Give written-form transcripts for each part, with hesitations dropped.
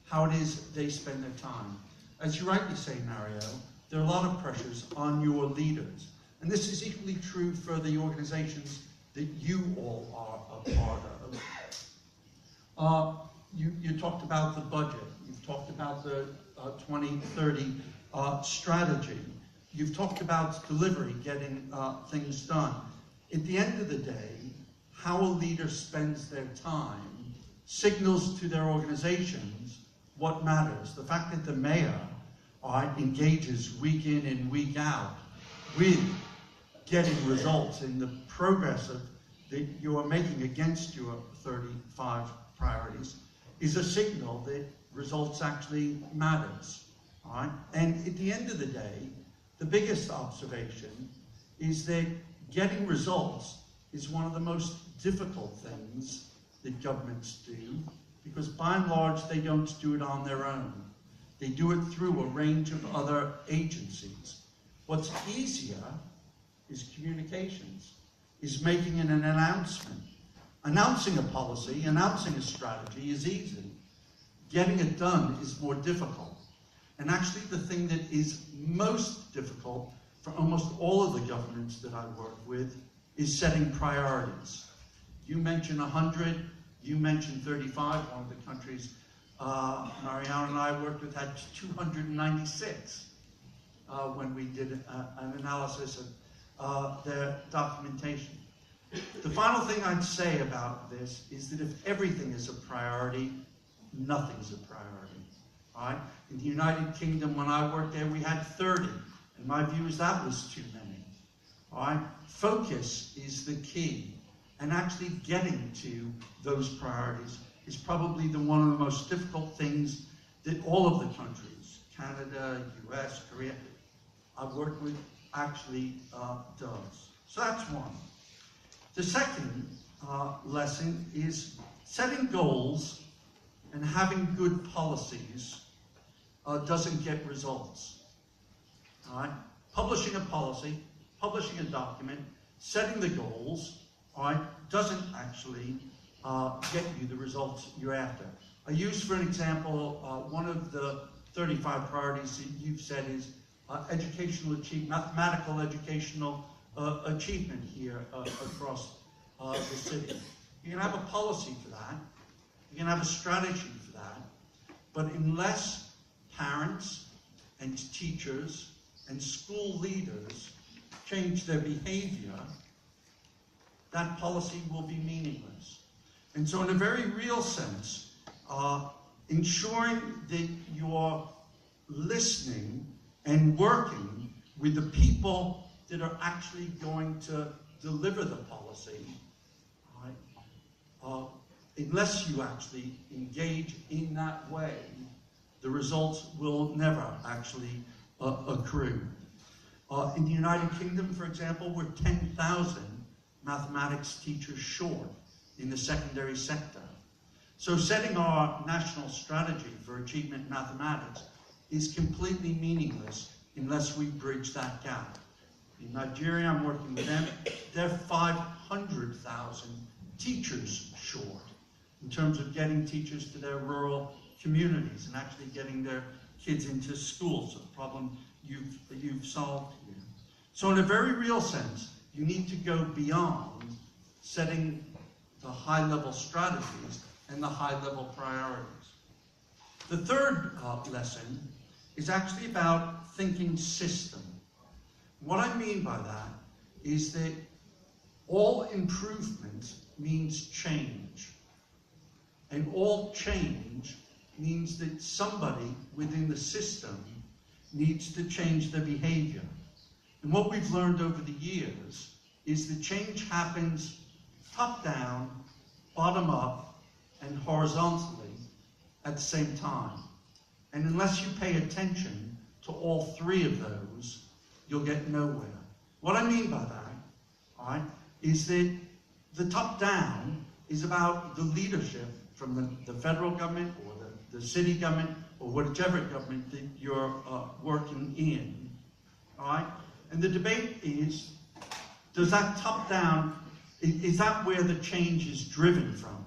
how it is they spend their time. As you rightly say, Mario, there are a lot of pressures on your leaders. And this is equally true for the organizations that you all are a part of. You talked about the budget. You've talked about the 2030 strategy. You've talked about delivery, getting things done. At the end of the day, how a leader spends their time signals to their organizations what matters. The fact that the mayor engages week in and week out with getting results in the progress that you are making against your 35 priorities is a signal that results actually matters. All right? And at the end of the day, the biggest observation is that getting results is one of the most difficult things that governments do, because by and large they don't do it on their own. They do it through a range of other agencies. What's easier is communications, is making an announcement. Announcing a policy, announcing a strategy is easy. Getting it done is more difficult. And actually the thing that is most difficult for almost all of the governments that I work with is setting priorities. You mentioned 100, you mentioned 35. One of the countries Mariana and I worked with had 296 when we did an analysis of their documentation. The final thing I'd say about this is that if everything is a priority, nothing's a priority. All right? In the United Kingdom, when I worked there, we had 30. And my view is that was too many. All right? Focus is the key. And actually getting to those priorities is probably one of the most difficult things that all of the countries, Canada, US, Korea, I've worked with, actually does. So that's one. The second lesson is setting goals and having good policies doesn't get results. All right? Publishing a policy, publishing a document, setting the goals, all right, doesn't actually get you the results you're after. I use, for an example, one of the 35 priorities that you've said is educational achievement, mathematical educational achievement here across the city. You can have a policy for that. You can have a strategy for that. But unless parents and teachers and school leaders change their behavior, that policy will be meaningless. And so in a very real sense, ensuring that you're listening and working with the people that are actually going to deliver the policy, right? Unless you actually engage in that way, the results will never actually accrue. In the United Kingdom, for example, we're 10,000 mathematics teachers short in the secondary sector. So setting our national strategy for achievement in mathematics is completely meaningless unless we bridge that gap. In Nigeria, I'm working with them, they're 500,000 teachers short in terms of getting teachers to their rural communities and actually getting their kids into schools, a problem you've solved here. So in a very real sense, you need to go beyond setting the high-level strategies and the high-level priorities. The third lesson is actually about thinking system. What I mean by that is that all improvement means change. And all change means that somebody within the system needs to change their behavior. And what we've learned over the years is that change happens top down, bottom up, and horizontally at the same time. And unless you pay attention to all three of those, you'll get nowhere. What I mean by that, all right, is that the top down is about the leadership from the federal government or the city government or whichever government that you're working in, all right? And the debate is, does that top down, is that where the change is driven from?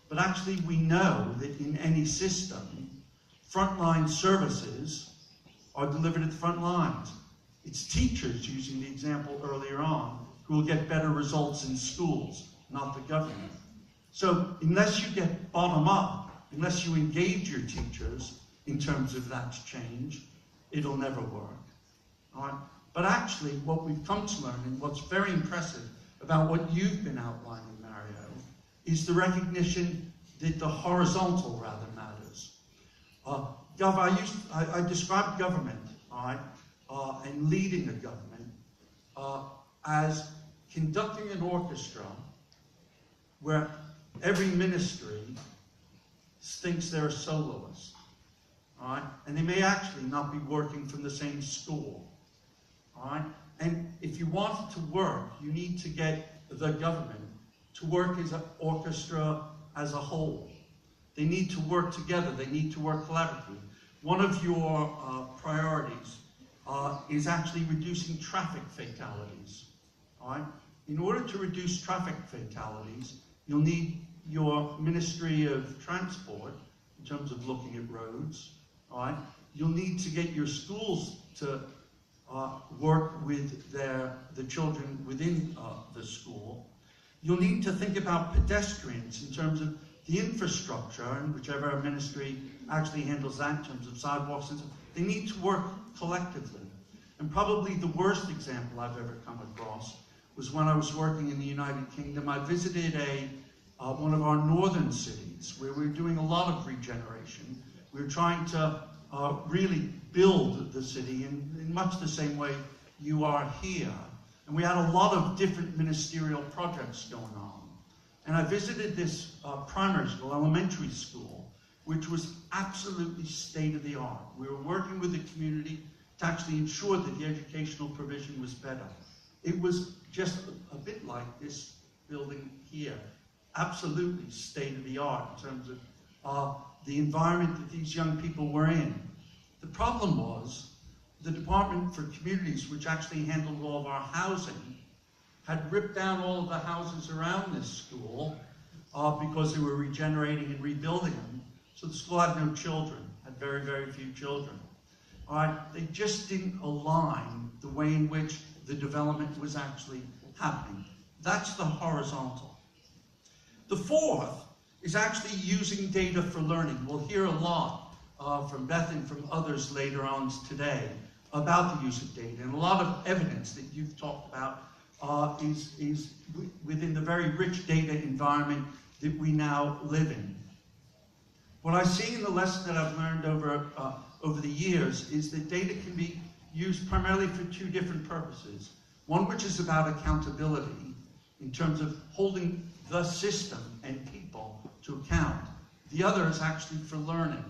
But actually we know that in any system, frontline services are delivered at the front lines. It's teachers, using the example earlier on, who will get better results in schools, not the government. So unless you get bottom up, unless you engage your teachers in terms of that change, it'll never work. All right? But actually, what we've come to learn, and what's very impressive about what you've been outlining, Mario, is the recognition that the horizontal rather matters. I described government, all right, and leading a government as conducting an orchestra where every ministry thinks they're a soloist, all right? And they may actually not be working from the same school, all right? And if you want it to work, you need to get the government to work as an orchestra as a whole. They need to work together. They need to work collaboratively. One of your priorities is actually reducing traffic fatalities, all right? In order to reduce traffic fatalities, you'll need your Ministry of Transport, in terms of looking at roads, all right? You'll need to get your schools to work with the children within the school. You'll need to think about pedestrians in terms of the infrastructure, and whichever ministry actually handles that in terms of sidewalks and stuff. They need to work collectively. And probably the worst example I've ever come across was when I was working in the United Kingdom. I visited one of our northern cities where we were doing a lot of regeneration. We were trying to really build the city in much the same way you are here. And we had a lot of different ministerial projects going on. And I visited this primary school, elementary school, which was absolutely state-of-the-art. We were working with the community to actually ensure that the educational provision was better. It was just a bit like this building here. Absolutely state-of-the-art in terms of the environment that these young people were in. The problem was the Department for Communities, which actually handled all of our housing, had ripped down all of the houses around this school because they were regenerating and rebuilding them. So the school had no children, had very, very few children. All right, they just didn't align the way in which the development was actually happening. That's the horizontal. The fourth is actually using data for learning. We'll hear a lot from Beth and from others later on today about the use of data, and a lot of evidence that you've talked about is within the very rich data environment that we now live in. What I see in the lesson that I've learned over the years is that data can be used primarily for two different purposes. One which is about accountability in terms of holding the system and people to account. The other is actually for learning.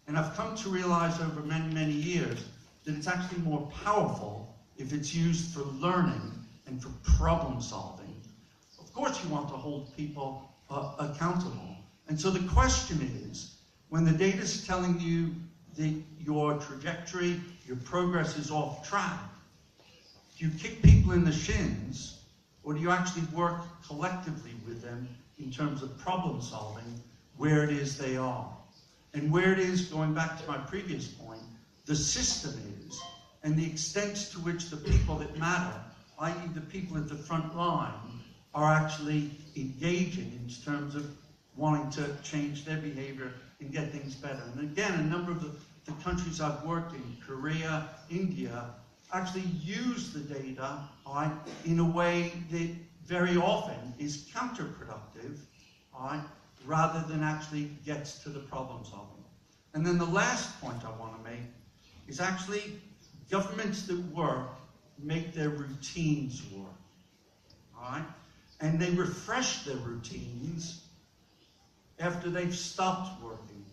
And I've come to realize over many, many years that it's actually more powerful if it's used for learning and for problem solving. Of course you want to hold people accountable. And so the question is, when the data is telling you that your trajectory, your progress is off track, do you kick people in the shins, or do you actually work collectively with them in terms of problem solving where it is they are? And where it is, going back to my previous point, the system is, and the extent to which the people that matter, i.e. the people at the front line, are actually engaging in terms of wanting to change their behavior and get things better. And again, a number of the countries I've worked in, Korea, India, actually use the data in a way that very often is counterproductive, rather than actually gets to the problem solving. And then the last point I want to make is actually governments that work make their routines work, and they refresh their routines after they've stopped working.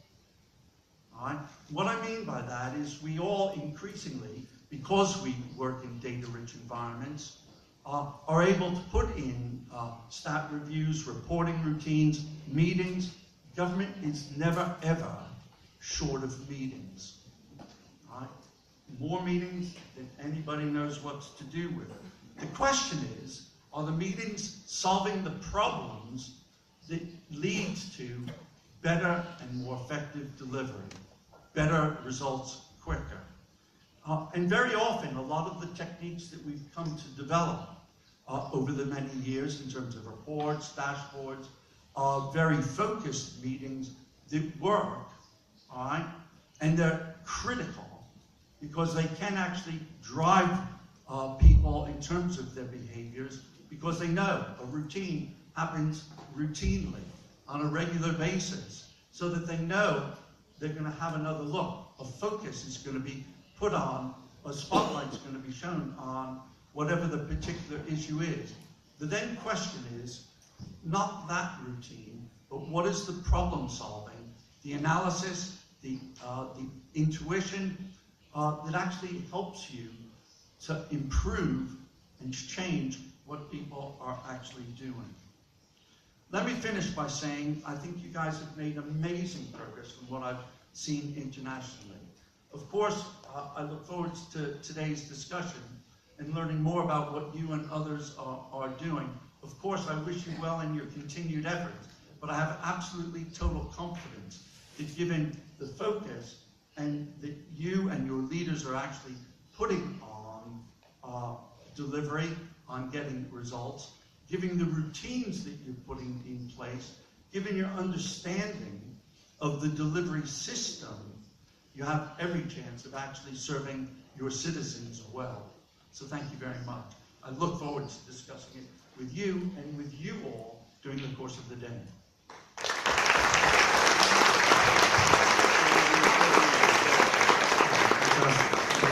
What I mean by that is we all increasingly, because we work in data-rich environments, are able to put in stat reviews, reporting routines, meetings. Government is never, ever short of meetings. More meetings than anybody knows what to do with it. The question is, are the meetings solving the problems that lead to better and more effective delivery? better results quicker. And very often, a lot of the techniques that we've come to develop over the many years in terms of reports, dashboards, very focused meetings that work, all right? And they're critical because they can actually drive people in terms of their behaviors because they know a routine happens routinely on a regular basis so that they know they're going to have another look. A focus is going to be put on, a spotlight is going to be shown on whatever the particular issue is. The then question is not that routine, but what is the problem solving, the analysis, the intuition that actually helps you to improve and change what people are actually doing. Let me finish by saying I think you guys have made amazing progress from what I've seen internationally. Of course, I look forward to today's discussion and learning more about what you and others are doing. Of course, I wish you well in your continued efforts, but I have absolutely total confidence that given the focus and that you and your leaders are actually putting on delivery, on getting results, given the routines that you're putting in place, given your understanding of the delivery system, you have every chance of actually serving your citizens well. So thank you very much. I look forward to discussing it with you and with you all during the course of the day.